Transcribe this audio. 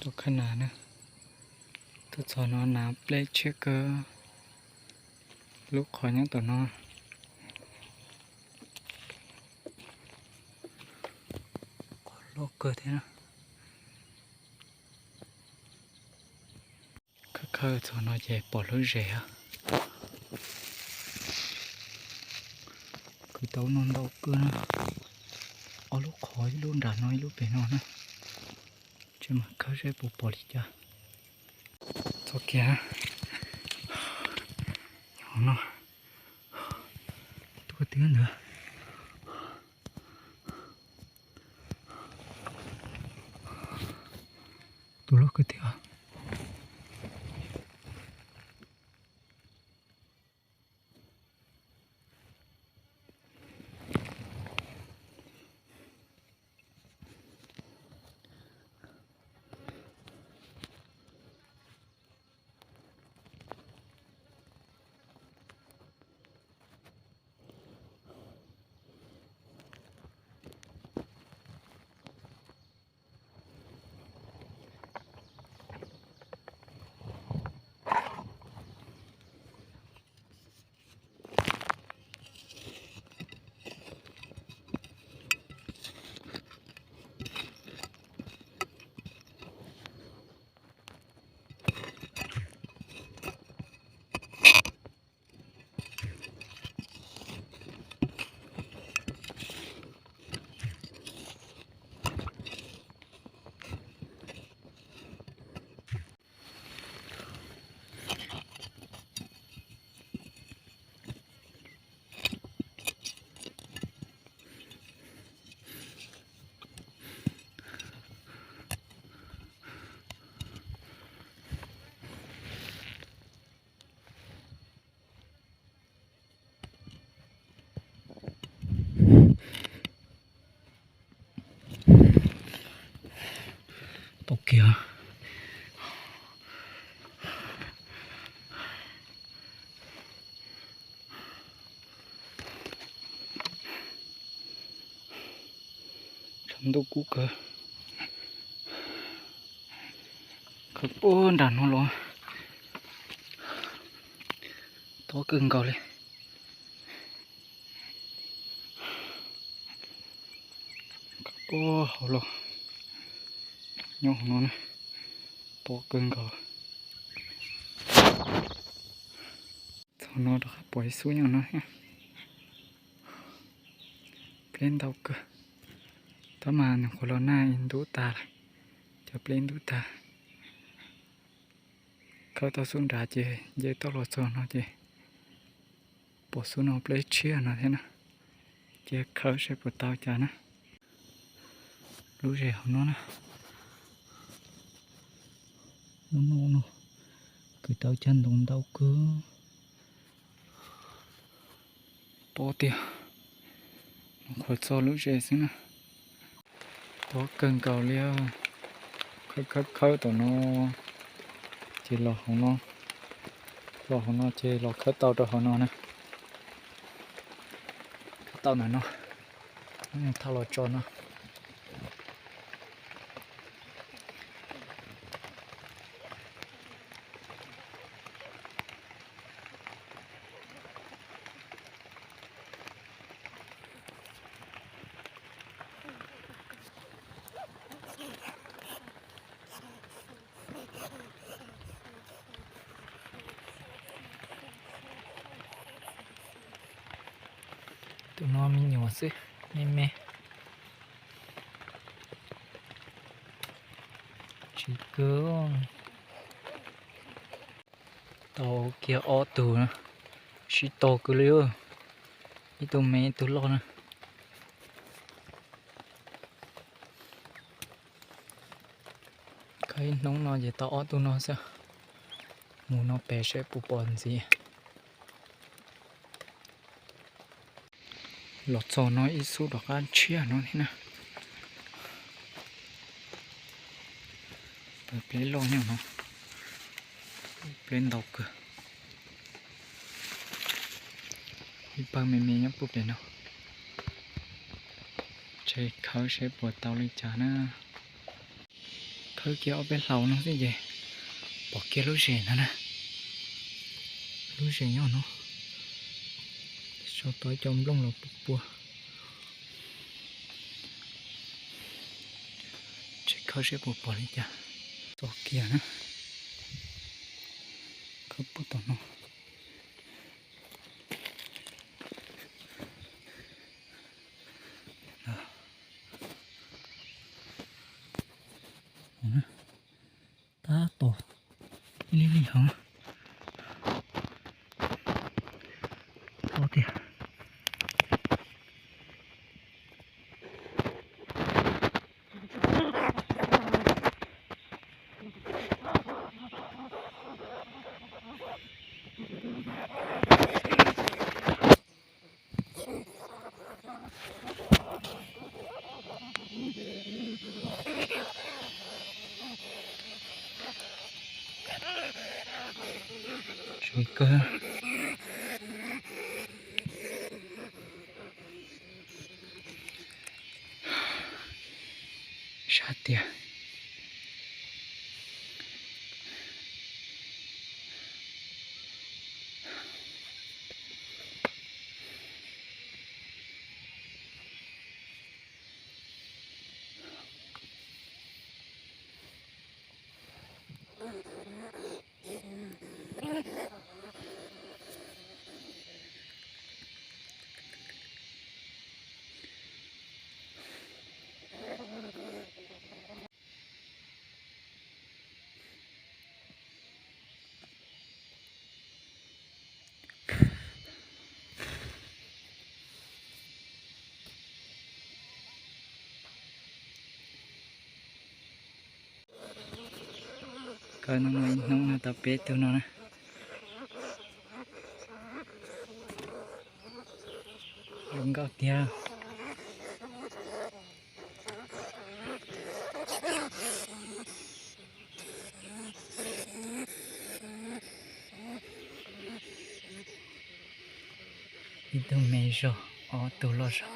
ตัวขนาดนะตัวสอนอนน้ำเปลเชื่อเกอลูกขอยังตัวนอนลูกเกิดที่นะเคยสอนอนใหญ่ปอดลูกใหญ่อะคือเต้านอนเราเกินนะเอาลูกขอลูกด่าน้อยลูกไปนอนนะจะมาเขาใช้ปูปอดิจ้าตัวแกของน้องตัวเตี้ยเหรอตัวลูกก็เตี้ยตกเกียร์ทำตัวกูเกอคือปูนด่านหัวล้อตัวกึ่งเก่าเลยโอ้โหล้อยงน้องนะตัวกึ่งเก่าตัวน้องปล่อยสู้ยังน้อยเปลี่ยนเตาเกอถ้ามาเนี่ยคนเราหน้าอินดูตาจะเปลี่ยนดูตาเขาตัวสุนดาเจเยตลอดโซนเจปวดสุนเอาเปลี่ยนเชี่ยนะเท่นะเจเขาใช้ปวดเตาจานะรู้เรื่องน้องนะน้องคือเตาจันตรงเตาเกอตัวเตี้ยขวดโซรู้เรื่องสินะตัวเกินเก่าเลี้ยวเขาตัวน้องเจหลอกของน้องหลอกของน้องเจหลอกเขาเตาตัวของน้องนะเตาไหนเนาะถ้าเราจอเนาะตัวน้องมีหนวดสิแม่ชิเกอเตาเกียร์ออตัวนะชิโตกูเลยอีตัวแม่ตัวรอนะใครน้องนอนอย่าต่อออตัวนอนซะหมูนอนแปะใช้ปูปอนสิหลอดโซน้อยอีสุดอกการเชี่ยน้องนี่นะเปิดเพลงลงเนี่ยเนาะเพลงดอกเกออีปางไม่มียังปุ๊บเลยเนาะใช้เขาใช้ปวดเตาเลยจ้านะเขา khơi kia ở bên lầu nó cái gì bỏ kia lúa rẻ nè lúa rẻ nhỏ nó sau tới trong lông là bùa chỉ khơi sẽ bùa đi cha sau kia nữa khơi bùa tao nó ta tổ li li hả to tiền rồi cơ sát tiền coi nó tập biết tụi nó nè đừng có kia đi tụi mày rồi ở tụi lo rồi